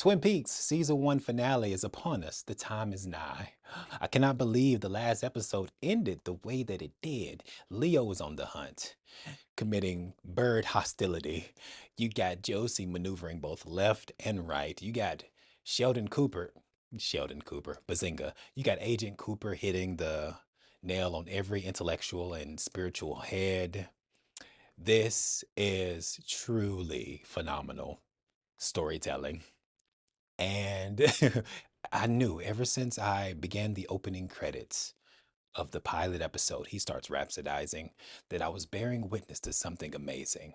Twin Peaks season 1 finale is upon us. The time is nigh. I cannot believe the last episode ended the way that it did. Leo is on the hunt, committing bird hostility. You got Josie maneuvering both left and right. You got Sheldon Cooper, Sheldon Cooper, Bazinga. You got Agent Cooper hitting the nail on every intellectual and spiritual head. This is truly phenomenal storytelling. And I knew ever since I began the opening credits of the pilot episode, he starts rhapsodizing, that I was bearing witness to something amazing.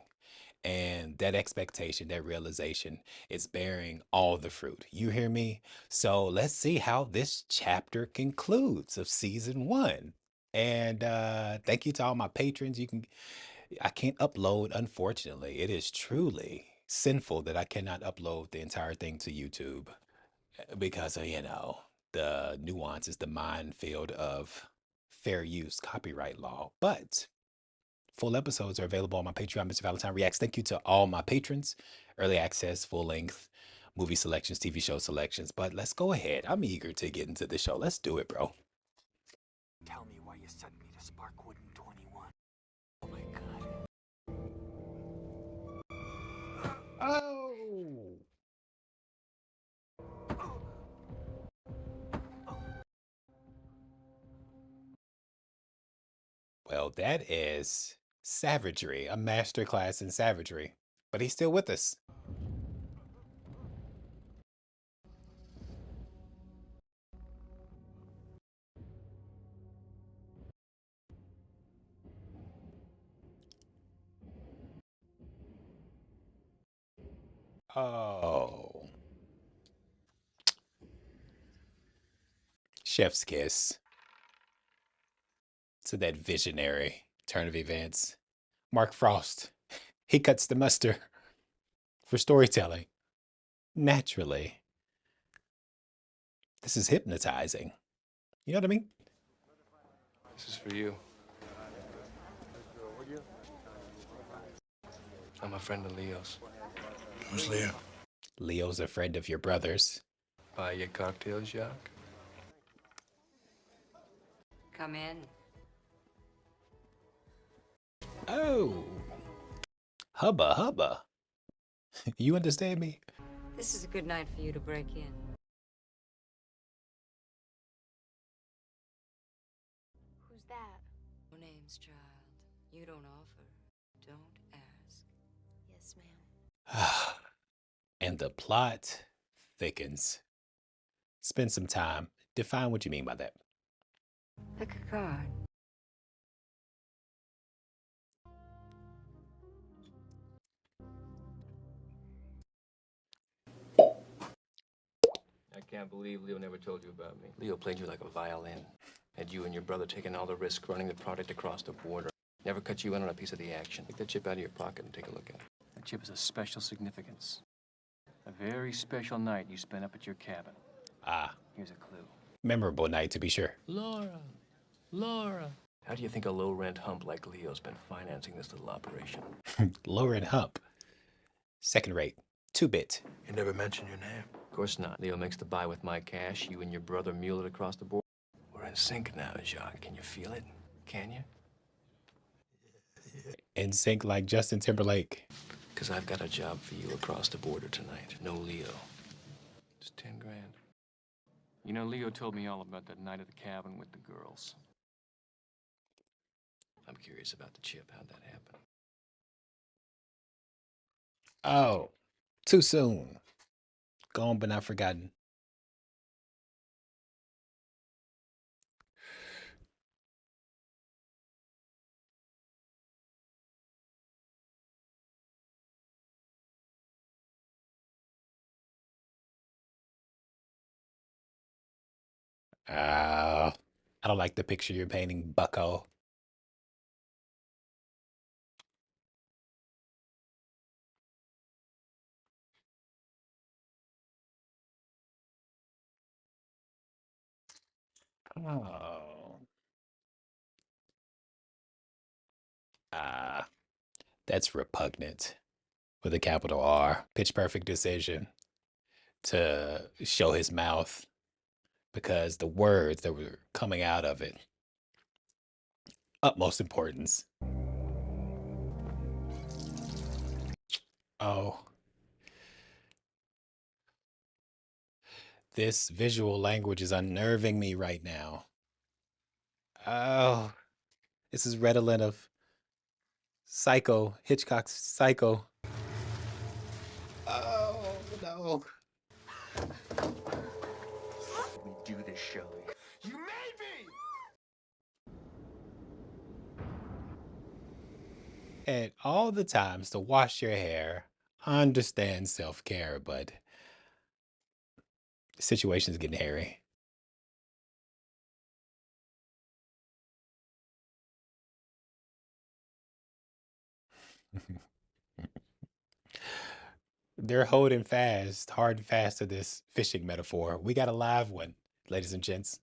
And that expectation, that realization is bearing all the fruit. You hear me? So let's see how this chapter concludes of season 1. And thank you to all my patrons. I can't upload, unfortunately. It is truly sinful that I cannot upload the entire thing to YouTube because of, the nuances, the minefield of fair use copyright law. But full episodes are available on my Patreon, Mr. Valentine Reacts. Thank you to all my patrons. Early access, full length movie selections, TV show selections. But let's go ahead. I'm eager to get into the show. Let's do it, bro. Tell me why you sent me to Sparkwood in 21. Oh my god. Oh. Well, that is savagery, a masterclass in savagery. But he's still with us. Oh. Chef's kiss to that visionary turn of events. Mark Frost. He cuts the mustard for storytelling. Naturally. This is hypnotizing. You know what I mean? This is for you. I'm a friend of Leo's. Who's Leo? Leo's a friend of your brother's. Buy your cocktails, Jacques? Come in. Oh. Hubba hubba. You understand me? This is a good night for you to break in. Who's that? No names, child. You don't offer. Don't ask. Yes, ma'am. And the plot thickens. Spend some time. Define what you mean by that. Pick a card. I can't believe Leo never told you about me. Leo played you like a violin. Had you and your brother taking all the risk running the product across the border. Never cut you in on a piece of the action. Take that chip out of your pocket and take a look at it. That chip has a special significance. A very special night you spent up at your cabin. Ah, Here's a clue. memorable night to be sure. Laura. How do you think a low-rent hump like Leo's been financing this little operation? Lauren Hump. Second rate. 2-bit. You never mentioned your name. Of course not. Leo makes the buy with my cash. You and your brother mule it across the border. We're in sync now, Jacques. Can you feel it? Can you? In sync like Justin Timberlake. Because I've got a job for you across the border tonight. No Leo. Just 10 grand. You know, Leo told me all about that night at the cabin with the girls. I'm curious about the chip. How'd that happen? Oh, too soon. Gone but not forgotten. I don't like the picture you're painting, bucko. Oh. Ah, that's repugnant with a capital R. Pitch perfect decision. to show his mouth because the words that were coming out of it, utmost importance. Oh, this visual language is unnerving me right now. Oh, this is redolent of Psycho, Hitchcock's Psycho. Oh, no. We do this, Shelley. You made me! And all the times to wash your hair, I understand self-care, but the situation's getting hairy. They're holding fast, hard and fast to this fishing metaphor. We got a live one, ladies and gents.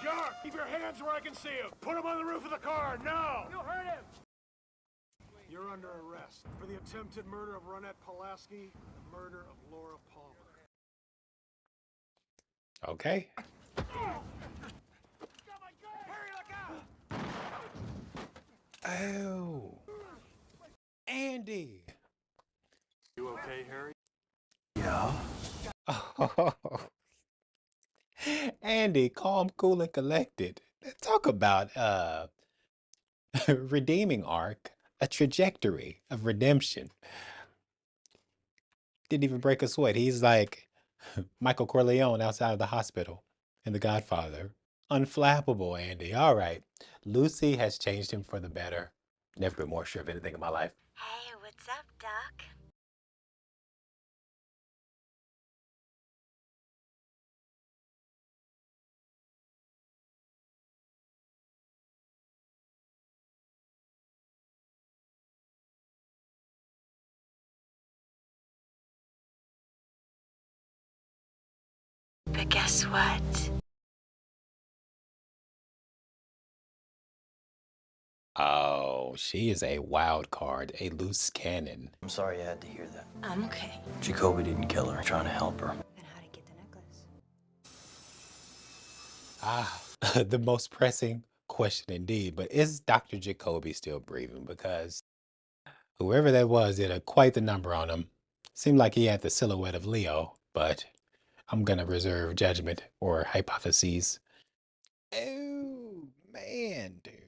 Jar, keep your hands where I can see him. Put him on the roof of the car, now! You heard him! You're under arrest for the attempted murder of Ronette Pulaski and the murder of Laura Palmer. Okay. Oh, Andy. You okay, Harry? Yeah. Oh, Andy, calm, cool, and collected. Talk about redeeming arc, a trajectory of redemption. Didn't even break a sweat. He's like Michael Corleone outside of the hospital in The Godfather. Unflappable, Andy. All right. Lucy has changed him for the better. Never been more sure of anything in my life. Hey, what's up, Doc? But guess what? Oh, she is a wild card, a loose cannon. I'm sorry you had to hear that. I'm okay. Jacoby didn't kill her. Trying to help her. Then how'd he get the necklace? Ah, the most pressing question indeed. But is Dr. Jacoby still breathing? Because whoever that was did quite the number on him. Seemed like he had the silhouette of Leo, but I'm gonna reserve judgment or hypotheses. Oh, man, dude.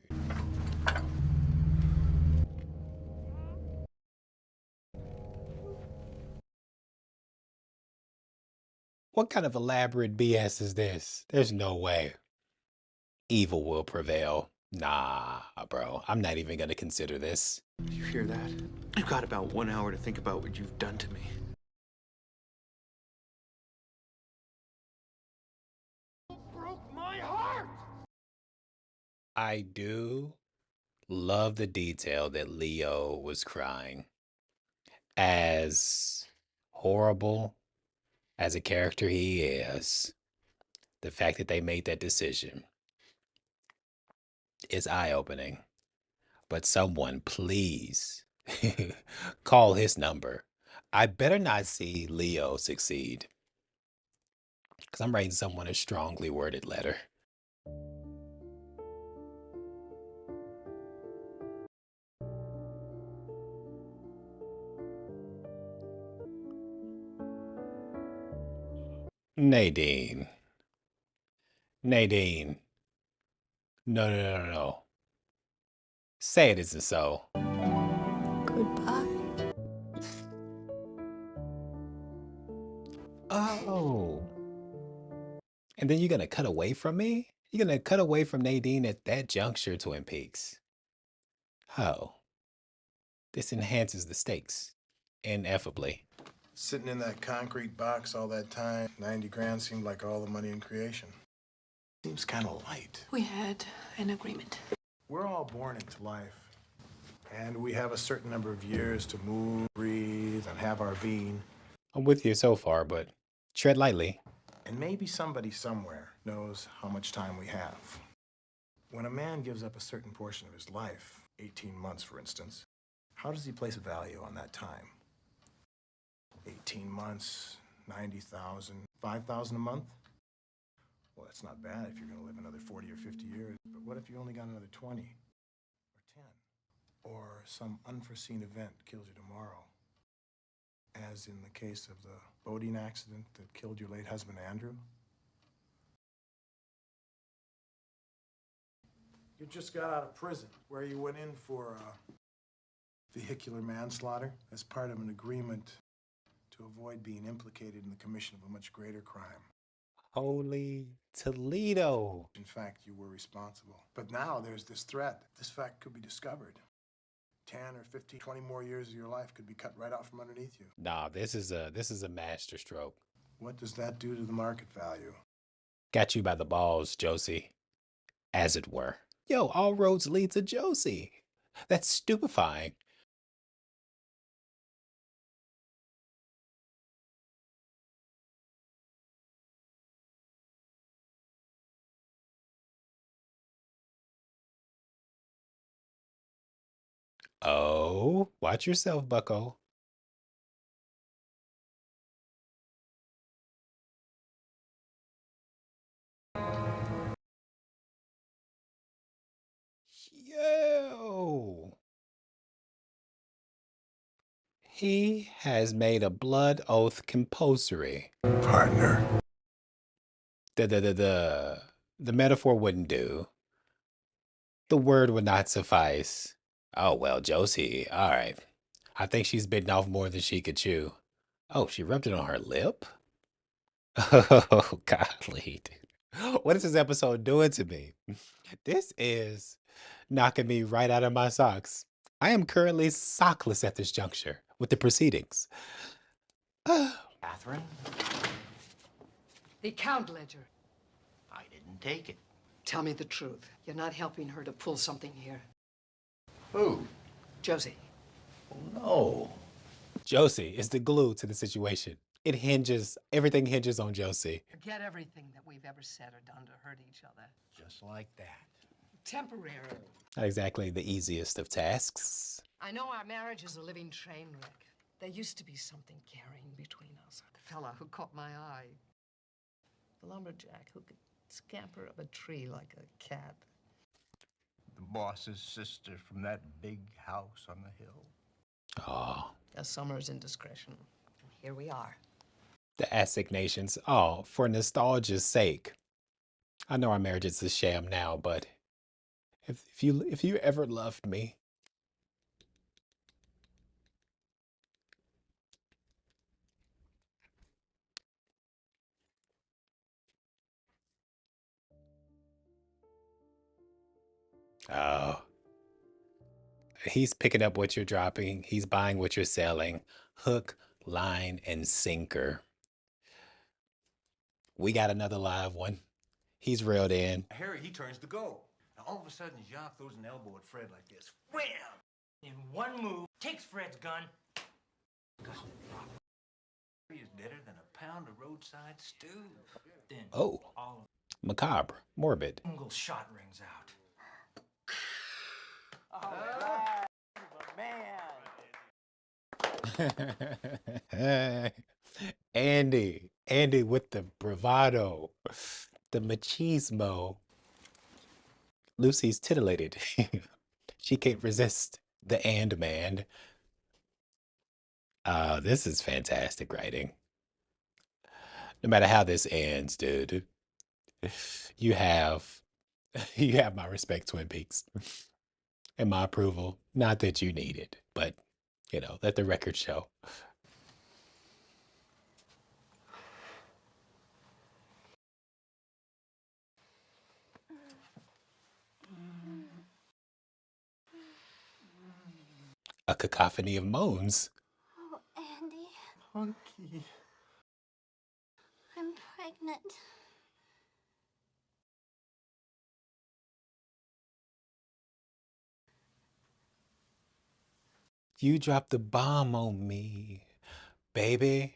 What kind of elaborate BS is this? There's no way evil will prevail. Nah, bro. I'm not even gonna consider this. Do you hear that? You've got about 1 hour to think about what you've done to me. Broke my heart! I do love the detail that Leo was crying. As horrible as a character he is, the fact that they made that decision is eye-opening. But someone, please call his number. I better not see Leo succeed because I'm writing someone a strongly worded letter. Nadine. Nadine. No, no, no, no, no. Say it isn't so. Goodbye. Oh. And then you're gonna cut away from me? You're gonna cut away from Nadine at that juncture, Twin Peaks. Oh. This enhances the stakes. Ineffably. Sitting in that concrete box all that time, 90 grand seemed like all the money in creation. Seems kind of light. We had an agreement. We're all born into life, and we have a certain number of years to move, breathe, and have our being. I'm with you so far, but tread lightly. And maybe somebody somewhere knows how much time we have. When a man gives up a certain portion of his life, 18 months for instance, how does he place a value on that time? 18 months, 90,000, 5,000 a month? Well, that's not bad if you're going to live another 40 or 50 years. But what if you only got another 20 or 10? Or some unforeseen event kills you tomorrow? As in the case of the boating accident that killed your late husband, Andrew? You just got out of prison, where you went in for vehicular manslaughter as part of an agreement to avoid being implicated in the commission of a much greater crime. Holy Toledo. In fact, you were responsible. But now there's this threat. This fact could be discovered. 10 or 15, 20 more years of your life could be cut right out from underneath you. Nah, this is a master stroke. What does that do to the market value? Got you by the balls, Josie. As it were. Yo, all roads lead to Josie. That's stupefying. Oh, watch yourself, bucko. Yo. He has made a blood oath compulsory. Partner. The metaphor wouldn't do. The word would not suffice. Oh, well, Josie, all right. I think she's bitten off more than she could chew. Oh, she rubbed it on her lip? Oh, golly, dude. What is this episode doing to me? This is knocking me right out of my socks. I am currently sockless at this juncture with the proceedings. Catherine? The account ledger. I didn't take it. Tell me the truth. You're not helping her to pull something here. Who? Josie. Oh, no. Josie is the glue to the situation. Everything hinges on Josie. Forget everything that we've ever said or done to hurt each other. Just like that. Temporary. Not exactly the easiest of tasks. I know our marriage is a living train wreck. There used to be something carrying between us. The fella who caught my eye. The lumberjack who could scamper up a tree like a cat. The boss's sister from that big house on the hill. Oh, A summer's indiscretion. And here we are. the assignations. Oh, for nostalgia's sake. I know our marriage is a sham now, but if you ever loved me, oh, he's picking up what you're dropping. He's buying what you're selling. Hook, line, and sinker. We got another live one. He's reeled in. Harry, he turns to go. Now, all of a sudden, Jacques throws an elbow at Fred like this. Wham! In one move, takes Fred's gun. He is deader than a pound of roadside stew. Then, Oh, all macabre, morbid. a single shot rings out. Andy with the bravado, the machismo. Lucy's titillated. She can't resist the and man. This is fantastic writing. No matter how this ends, dude, you have my respect, Twin Peaks, and my approval. Not that you need it, but let the record show. A cacophony of moans. Oh, Andy, Hunky. I'm pregnant. You dropped the bomb on me, baby.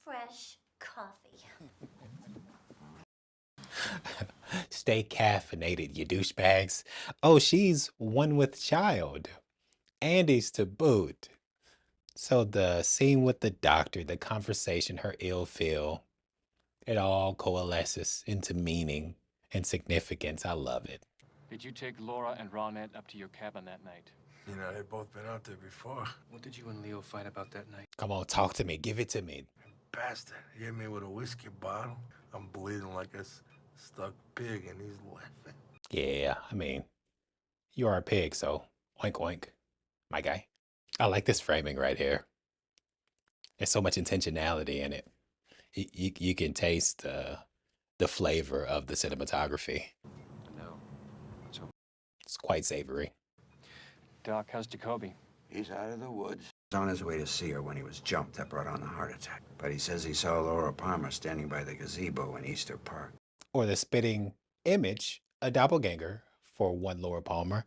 Fresh coffee. Stay caffeinated, you douchebags. Oh, she's one with child. Andy's to boot. So the scene with the doctor, the conversation, her ill feel, it all coalesces into meaning and significance. I love it. Did you take Laura and Ronette up to your cabin that night? You know, they've both been out there before. What did you and Leo fight about that night? Come on, talk to me. Give it to me. Bastard. He hit me with a whiskey bottle. I'm bleeding like a stuck pig, and he's laughing. Yeah, I mean, you are a pig, so oink oink, my guy. I like this framing right here. There's so much intentionality in it. You can taste the flavor of the cinematography. No. So, It's quite savory. Doc, how's Jacoby? He's out of the woods. He was on his way to see her when he was jumped. That brought on the heart attack. But he says he saw Laura Palmer standing by the gazebo in Easter Park. Or the spitting image, a doppelganger for one Laura Palmer.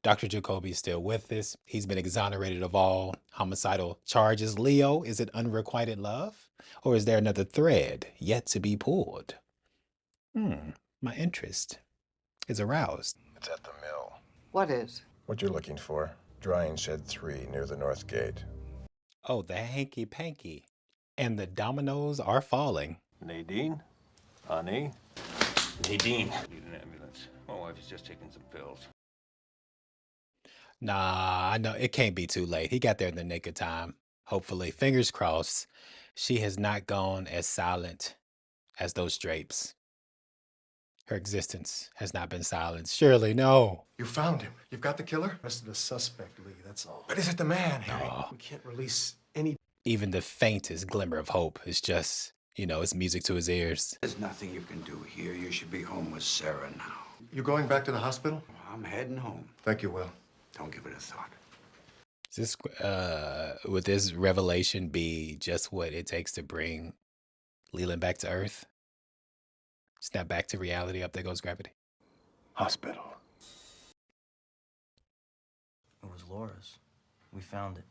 Dr. Jacoby's still with us. He's been exonerated of all homicidal charges. Leo, is it unrequited love? Or is there another thread yet to be pulled? My interest is aroused. It's at the mill. What is? What you're looking for? Drying shed 3 near the north gate. Oh, the hanky panky. And the dominoes are falling. Nadine? Honey? Nadine. Need an ambulance. My wife is just taking some pills. Nah, I know it can't be too late. He got there in the nick of time. Hopefully, fingers crossed, she has not gone as silent as those drapes. Her existence has not been silenced. Surely, no. You found him. You've got the killer? Arrested a suspect, Lee, that's all. But is it the man, Harry? No. We can't release any... Even the faintest glimmer of hope is just, it's music to his ears. There's nothing you can do here. You should be home with Sarah now. You going back to the hospital? I'm heading home. Thank you, Will. Don't give it a thought. Is this, would this revelation be just what it takes to bring Leland back to Earth? Snap back to reality. Up there goes gravity. Hospital. It was Laura's. We found it.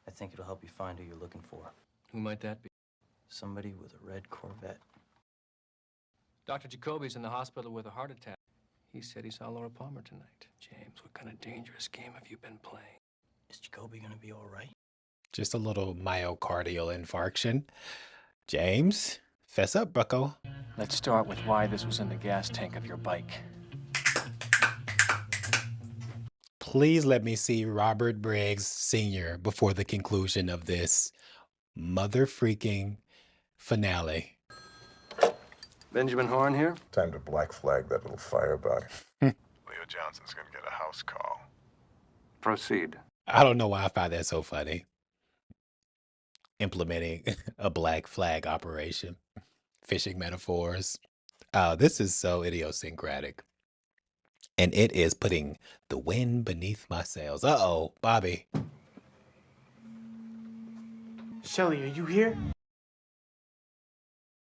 I think it'll help you find who you're looking for. Who might that be? Somebody with a red Corvette. Dr. Jacoby's in the hospital with a heart attack. He said he saw Laura Palmer tonight. James, what kind of dangerous game have you been playing? Is Jacoby gonna be all right? Just a little myocardial infarction. James, fess up, bucko. Let's start with why this was in the gas tank of your bike. Please let me see Robert Briggs Sr. before the conclusion of this mother freaking finale. Benjamin Horn here? Time to black flag that little firebug. Leo Johnson's gonna get a house call. Proceed. I don't know why I find that so funny. Implementing a black flag operation, fishing metaphors. This is so idiosyncratic. And it is putting the wind beneath my sails. Uh-oh, Bobby. Shelly, are you here?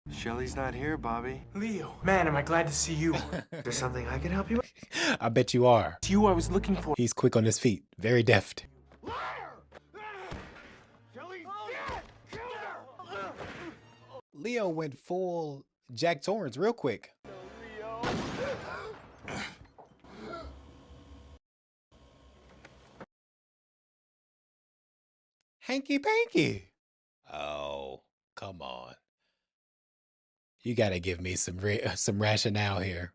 Shelly's not here, Bobby. Leo. Man, am I glad to see you. There's something I can help you with? I bet you are. It's you I was looking for. He's quick on his feet, very deft. Leo went full Jack Torrance real quick. Hanky panky. Oh, come on. You got to give me some rationale here.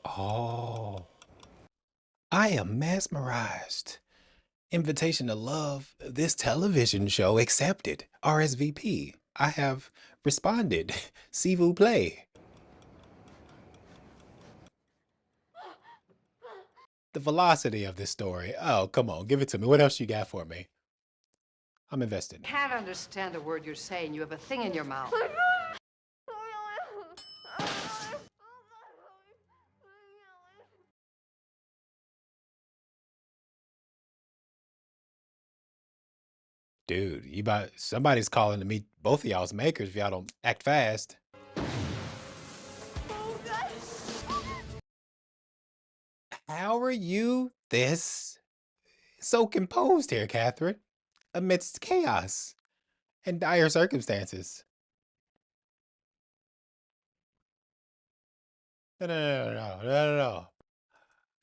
Oh, I am mesmerized. Invitation to love this television show accepted. RSVP. I have responded. S'il vous plaît. The velocity of this story. Oh, come on. Give it to me. What else you got for me? I'm invested. Can't understand a word you're saying. You have a thing in your mouth. Dude, somebody's calling to meet both of y'all's makers if y'all don't act fast. How are you this so composed here, Catherine, amidst chaos and dire circumstances. No, no, no, no, no, no, no, no.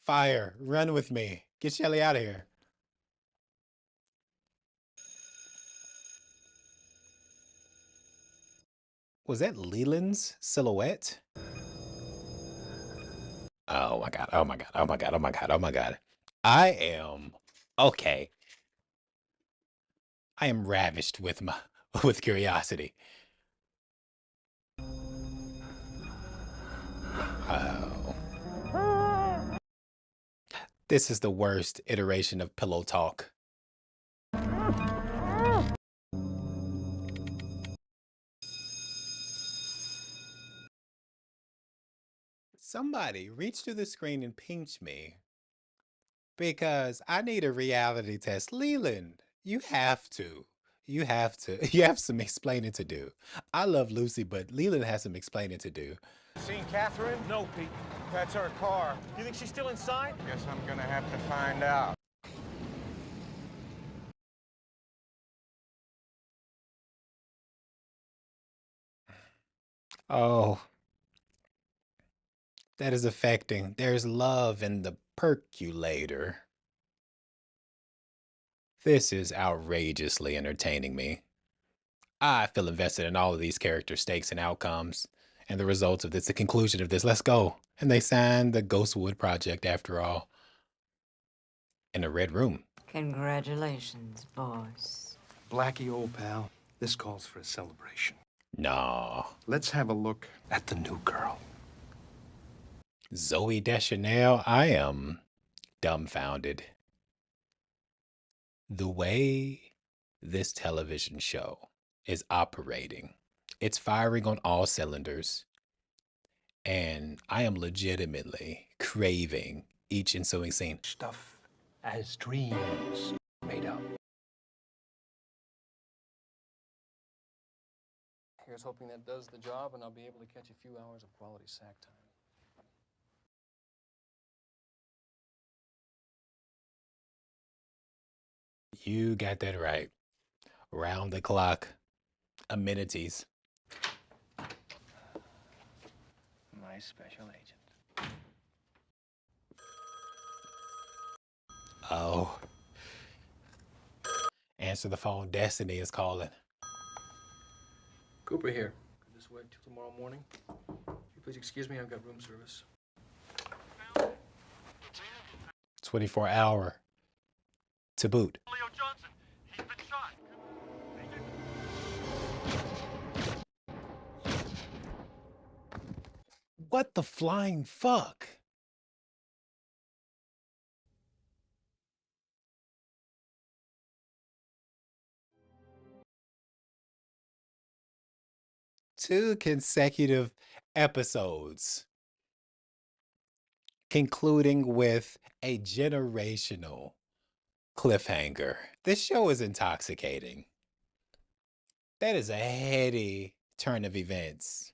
Fire, run with me. Get Shelly out of here. Was that Leland's silhouette? Oh my god, oh my god, oh my god, oh my god, oh my god. I am okay. I am ravished with my with curiosity. Oh. This is the worst iteration of pillow talk. Somebody reach through the screen and pinch me because I need a reality test. Leland, you have to. You have to. You have some explaining to do. I love Lucy, but Leland has some explaining to do. Seen Catherine? No, Pete. That's our car. You think she's still inside? Guess I'm gonna have to find out. Oh, that is affecting. There's love in the percolator. This is outrageously entertaining me. I feel invested in all of these character stakes and outcomes, and the results of this, the conclusion of this. Let's go. And they signed the Ghostwood project after all. In a red room. Congratulations, boss. Blackie, old pal, this calls for a celebration. No. Let's have a look at the new girl. Zoe Deschanel, I am dumbfounded. The way this television show is operating, it's firing on all cylinders. And I am legitimately craving each ensuing scene. Stuff as dreams made up. Here's hoping that does the job, and I'll be able to catch a few hours of quality sack time. You got that right. Round the clock amenities. My special agent. Oh. Answer the phone. Destiny is calling. Cooper here. Could this wait till tomorrow morning? Could you please excuse me? I've got room service. 24-hour to boot. Leo Johnson, he's been shot. What the flying fuck? Two consecutive episodes, concluding with a generational cliffhanger. This show is intoxicating. That is a heady turn of events.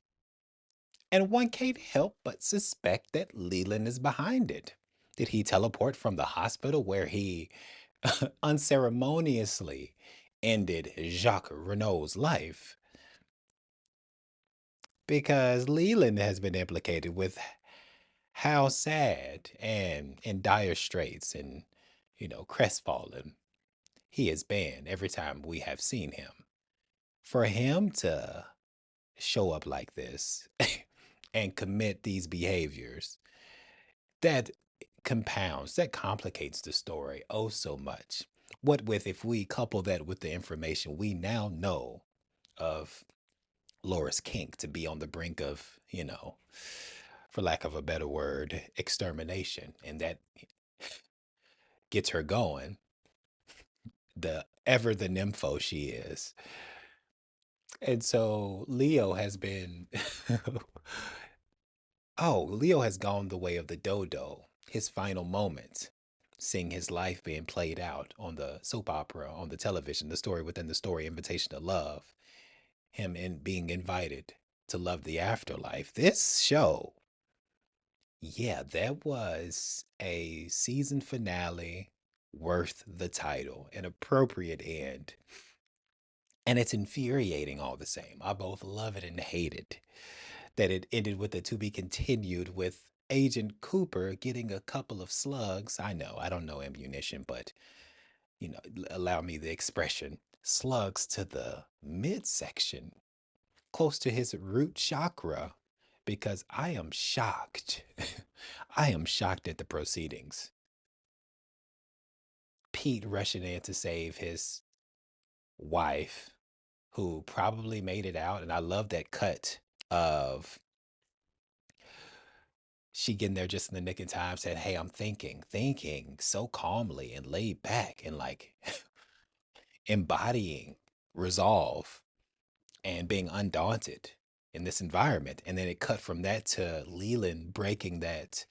And one can't help but suspect that Leland is behind it. Did he teleport from the hospital where he unceremoniously ended Jacques Renault's life? Because Leland has been implicated with how sad and in dire straits and, crestfallen he has been every time we have seen him. For him to show up like this and commit these behaviors, that compounds, that complicates the story oh so much. What with if we couple that with the information we now know of Loris Kink to be on the brink of, for lack of a better word, extermination, and that gets her going, the nympho she is. And so Leo has been Leo has gone the way of the dodo. His final moments, seeing his life being played out on the soap opera, on the television, the story within the story, Invitation to Love, him in being invited to love the afterlife. This show, yeah, that was a season finale worth the title, an appropriate end. And it's infuriating all the same. I both love it and hate it that it ended with a to be continued with Agent Cooper getting a couple of slugs. I know, I don't know ammunition, but allow me the expression slugs to the midsection, close to his root chakra, because I am shocked. I am shocked at the proceedings. Pete rushing in to save his wife, who probably made it out. And I love that cut of she getting there just in the nick of time, said, "Hey, I'm thinking so calmly and laid back and like embodying resolve and being undaunted in this environment." And then it cut from that to Leland breaking that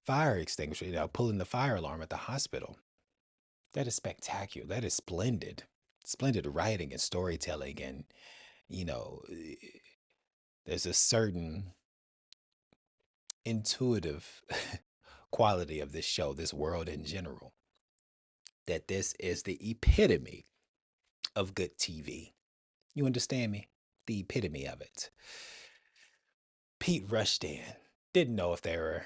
fire extinguisher, pulling the fire alarm at the hospital. That is spectacular. That is splendid. Splendid writing and storytelling. And, you know, there's a certain intuitive quality of this show, this world in general, that this is the epitome of good TV. You understand me? The epitome of it. Pete rushed in. Didn't know if they were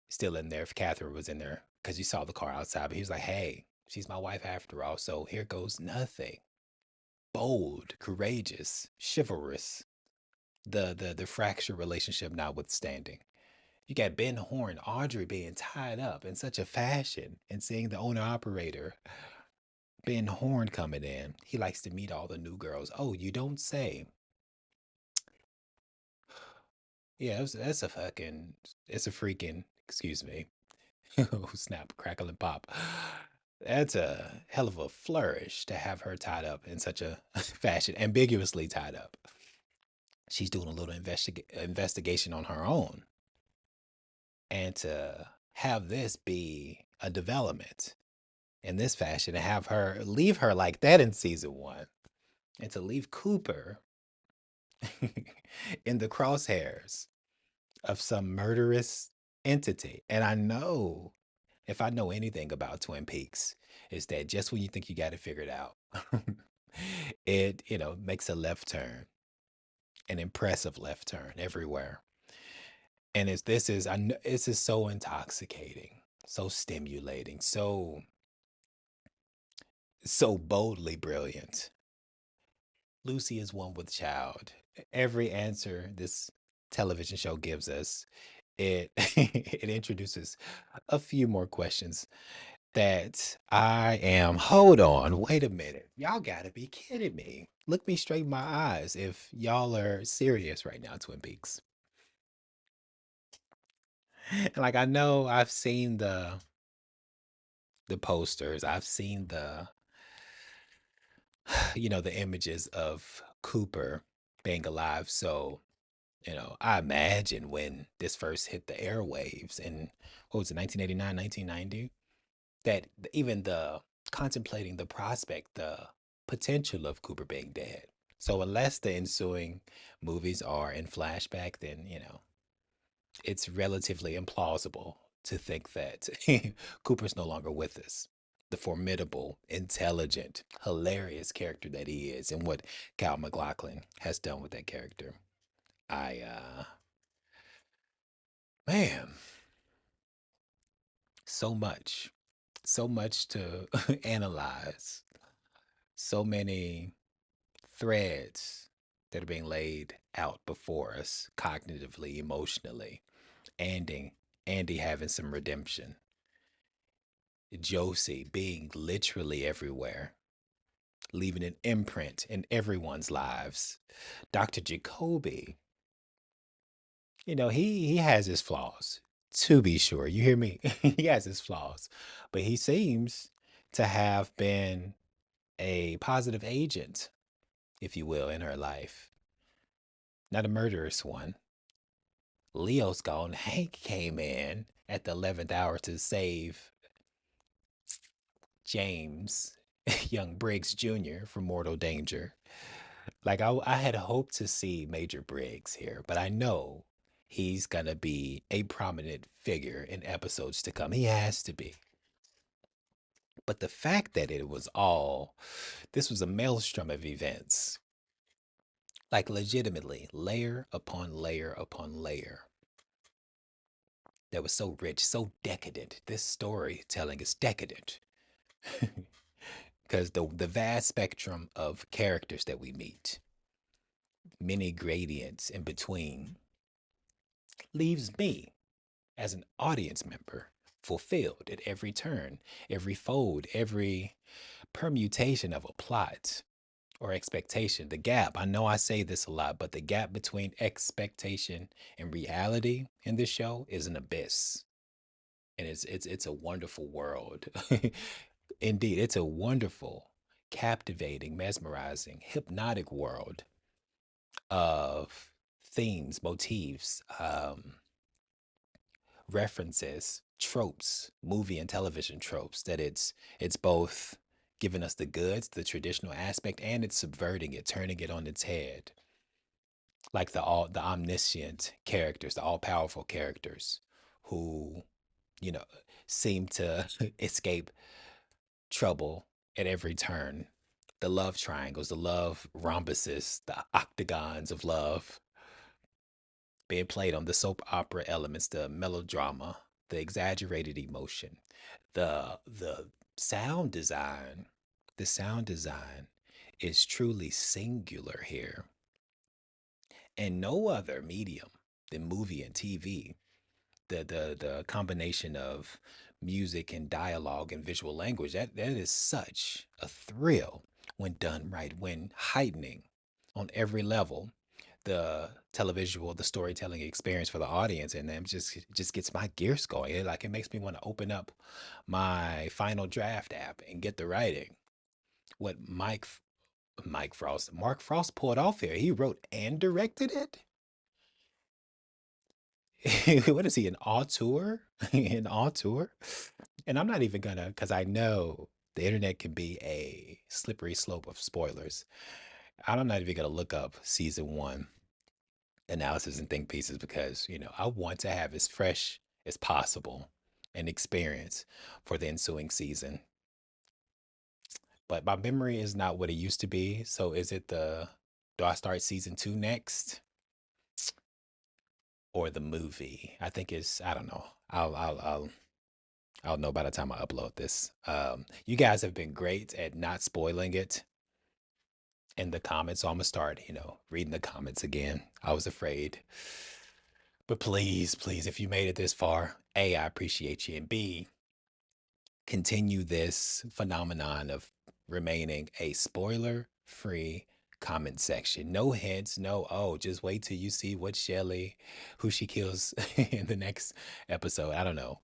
still in there, if Catherine was in there, because you saw the car outside. But he was like, "Hey, she's my wife after all, so here goes nothing." Bold, courageous, chivalrous. The fractured relationship notwithstanding. You got Ben Horn, Audrey being tied up in such a fashion, and seeing the owner operator, Ben Horn, coming in. He likes to meet all the new girls. Oh, you don't say. Yeah, that's a fucking, it's a freaking, excuse me. Oh, snap, crackle, and pop. That's a hell of a flourish to have her tied up in such a fashion, ambiguously tied up. She's doing a little investigation on her own. And to have this be a development in this fashion, and have her leave her like that in season one, and to leave Cooper in the crosshairs of some murderous entity. And I know, if I know anything about Twin Peaks, is that just when you think you got it figured out, it, makes a left turn, an impressive left turn everywhere. And this is so intoxicating, so stimulating, so boldly brilliant. Lucy is one with child. Every answer this television show gives us, it it introduces a few more questions that I am, hold on, wait a minute. Y'all gotta be kidding me. Look me straight in my eyes if y'all are serious right now, Twin Peaks. Like, I know I've seen the posters, I've seen the images of Cooper being alive. So, I imagine when this first hit the airwaves in, what was it, 1989, 1990, that even the contemplating the prospect, the potential of Cooper being dead. So unless the ensuing movies are in flashback, then, it's relatively implausible to think that Cooper's no longer with us. The formidable, intelligent, hilarious character that he is, and what Cal McLaughlin has done with that character. Man, so much, so much to analyze, so many threads that are being laid out before us cognitively, emotionally. Andy having some redemption. Josie being literally everywhere, leaving an imprint in everyone's lives. Dr. Jacoby, he has his flaws, to be sure. You hear me? He has his flaws, but he seems to have been a positive agent, if you will, in her life. Not a murderous one. Leo's gone. Hank came in at the 11th hour to save James, young Briggs Jr., from mortal danger. Like, I had hoped to see Major Briggs here, but I know he's going to be a prominent figure in episodes to come. He has to be. But the fact that this was a maelstrom of events, like legitimately layer upon layer upon layer, that was so rich, so decadent. This storytelling is decadent because the vast spectrum of characters that we meet, many gradients in between, leaves me as an audience member fulfilled at every turn, every fold, every permutation of a plot or expectation. The gap, I know I say this a lot, but the gap between expectation and reality in this show is an abyss. And it's a wonderful world. Indeed, it's a wonderful, captivating, mesmerizing, hypnotic world of themes, motifs, references, tropes, movie and television tropes, that it's both giving us the goods, the traditional aspect, and it's subverting it, turning it on its head. Like the omniscient characters, the all-powerful characters who, you know, seem to escape trouble at every turn. The love triangles, the love rhombuses, the octagons of love being played on, the soap opera elements, the melodrama, the exaggerated emotion, the sound design. The sound design is truly singular here, and no other medium than movie and TV. The combination of music and dialogue and visual language, that is such a thrill when done right, when heightening on every level the televisual, the storytelling experience for the audience, and then just gets my gears going. It makes me want to open up my Final Draft app and get the writing. What Mark Frost pulled off here. He wrote and directed it. What is he, an auteur? An auteur? And I'm not even gonna, because I know the internet can be a slippery slope of spoilers. I'm not even gonna look up season 1 analysis and think pieces because, I want to have as fresh as possible an experience for the ensuing season. But my memory is not what it used to be. So do I start season 2 next? Or the movie? I think I don't know. I'll know by the time I upload this. You guys have been great at not spoiling it in the comments. So I'm gonna start, reading the comments again. I was afraid. But please, please, if you made it this far, A, I appreciate you. And B, continue this phenomenon of remaining a spoiler-free comment section. No hints, just wait till you see who she kills in the next episode. I don't know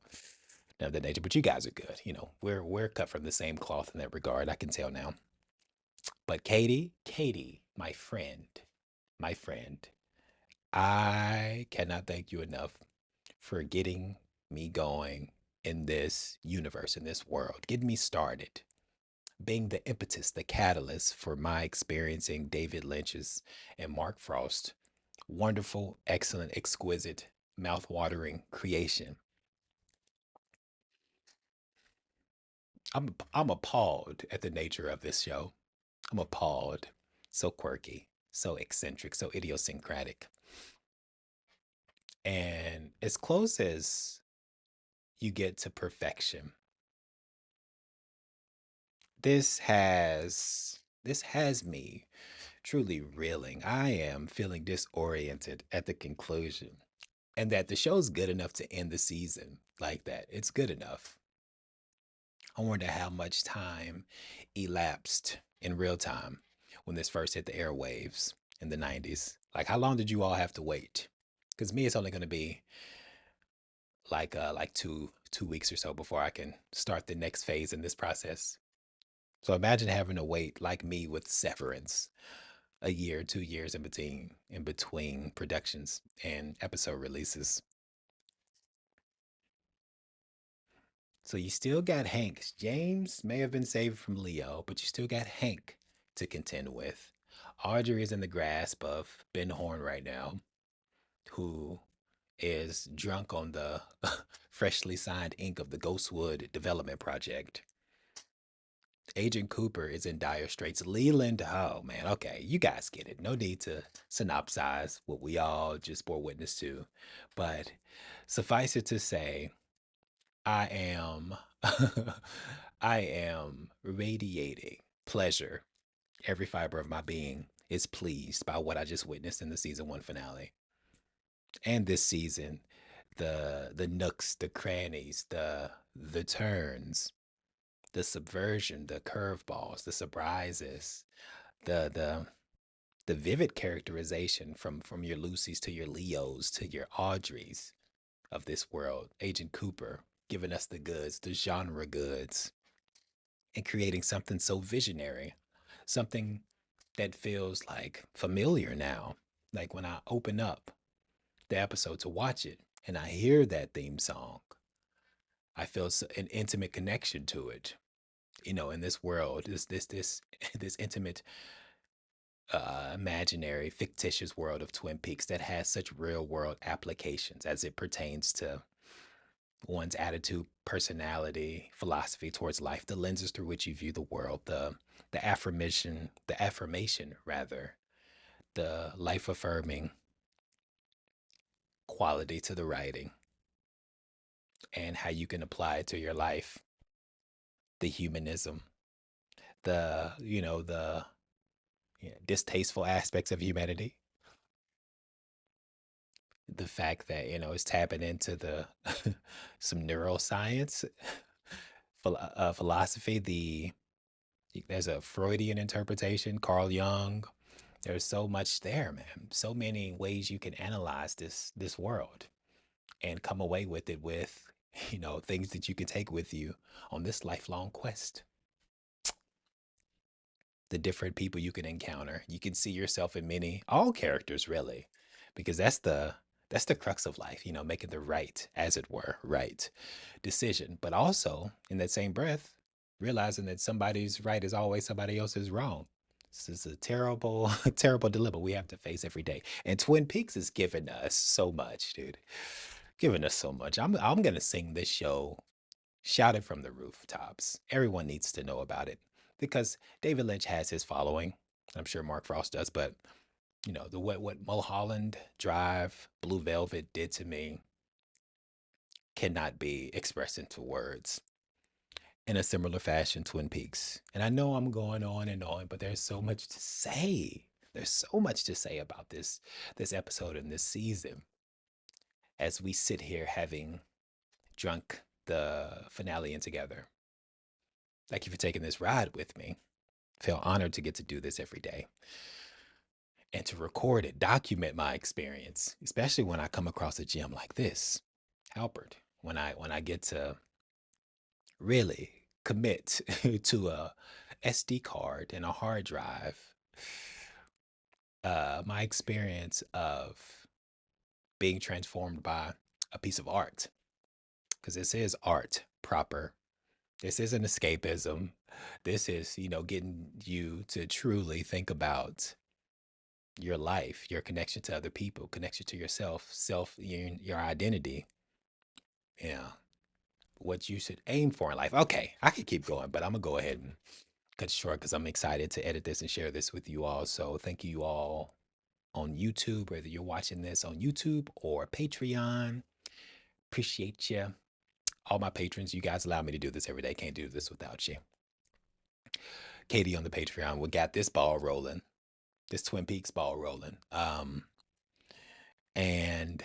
of that nature, but you guys are good. We're cut from the same cloth in that regard. I can tell now. But Katie, my friend, I cannot thank you enough for getting me going in this universe, in this world, getting me started, being the impetus, the catalyst for my experiencing David Lynch's and Mark Frost wonderful, excellent, exquisite, mouth-watering creation. I'm appalled at the nature of this show. I'm appalled. So quirky, so eccentric, so idiosyncratic. And as close as you get to perfection, this has me truly reeling. I am feeling disoriented at the conclusion. And that the show's good enough to end the season like that. It's good enough. I wonder how much time elapsed in real time when this first hit the airwaves in the 90s. Like, how long did you all have to wait? Because me, it's only going to be like two weeks or so before I can start the next phase in this process. So imagine having to wait like me with Severance a year, 2 years in between productions and episode releases. So you still got Hank. James may have been saved from Leo, but you still got Hank to contend with. Audrey is in the grasp of Ben Horn right now, who is drunk on the freshly signed ink of the Ghostwood development project. Agent Cooper is in dire straits. Leland, oh man, okay, you guys get it. No need to synopsize what we all just bore witness to. But suffice it to say, I am I am radiating pleasure. Every fiber of my being is pleased by what I just witnessed in the season one finale. And this season, the nooks, the crannies, the turns, the subversion, the curveballs, the surprises, the the vivid characterization from your Lucys to your Leos to your Audreys of this world. Agent Cooper giving us the goods, the genre goods, and creating something so visionary, something that feels like familiar now. Like when I open up the episode to watch it and I hear that theme song, I feel an intimate connection to it. You know, in this world, this intimate, imaginary, fictitious world of Twin Peaks that has such real world applications as it pertains to one's attitude, personality, philosophy towards life, the lenses through which you view the world, the affirmation rather, the life affirming quality to the writing, and how you can apply it to your life, the humanism, the distasteful aspects of humanity, the fact that it's tapping into the some neuroscience, philosophy. There's a Freudian interpretation, Carl Jung. There's so much there, man. So many ways you can analyze this world and come away with it with things that you can take with you on this lifelong quest. The different people you can encounter. You can see yourself in all characters really, because that's the crux of life, making the right, as it were, right decision. But also in that same breath, realizing that somebody's right is always somebody else's wrong. This is a terrible, terrible dilemma we have to face every day. And Twin Peaks is giving us so much, dude. Giving us so much. I'm gonna sing this show, shout it from the rooftops. Everyone needs to know about it because David Lynch has his following. I'm sure Mark Frost does, but the what Mulholland Drive, Blue Velvet did to me cannot be expressed into words. In a similar fashion, Twin Peaks. And I know I'm going on and on, but there's so much to say. There's so much to say about this episode and this season as we sit here having drunk the finale in together. Thank you for taking this ride with me. I feel honored to get to do this every day and to record it, document my experience, especially when I come across a gem like this, Halpert. When I get to really commit to a SD card and a hard drive, my experience of being transformed by a piece of art, because this is art proper. This isn't escapism. This is, getting you to truly think about your life, your connection to other people, connection to yourself, your identity. Yeah. What you should aim for in life. Okay, I could keep going, but I'm gonna go ahead and cut it short because I'm excited to edit this and share this with you all. So thank you all on YouTube, whether you're watching this on YouTube or Patreon. Appreciate you. All my patrons, you guys allow me to do this every day. Can't do this without you. Katie on the Patreon, we got this ball rolling, this Twin Peaks ball rolling. And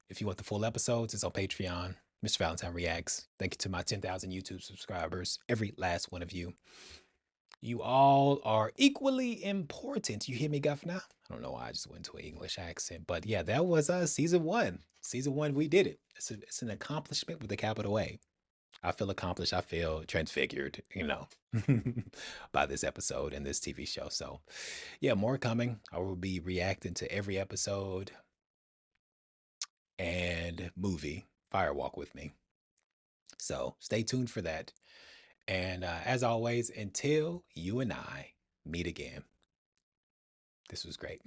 if you want the full episodes, it's on Patreon. Mr. Valentine Reacts. Thank you to my 10,000 YouTube subscribers, every last one of you. You all are equally important. You hear me, Governor? I don't know why I just went to an English accent, but yeah, that was season one. Season one, we did it. It's an accomplishment with a capital A. I feel accomplished. I feel transfigured, by this episode and this TV show. So, yeah, more coming. I will be reacting to every episode and movie Firewalk with me. So, stay tuned for that. And as always, until you and I meet again, this was great.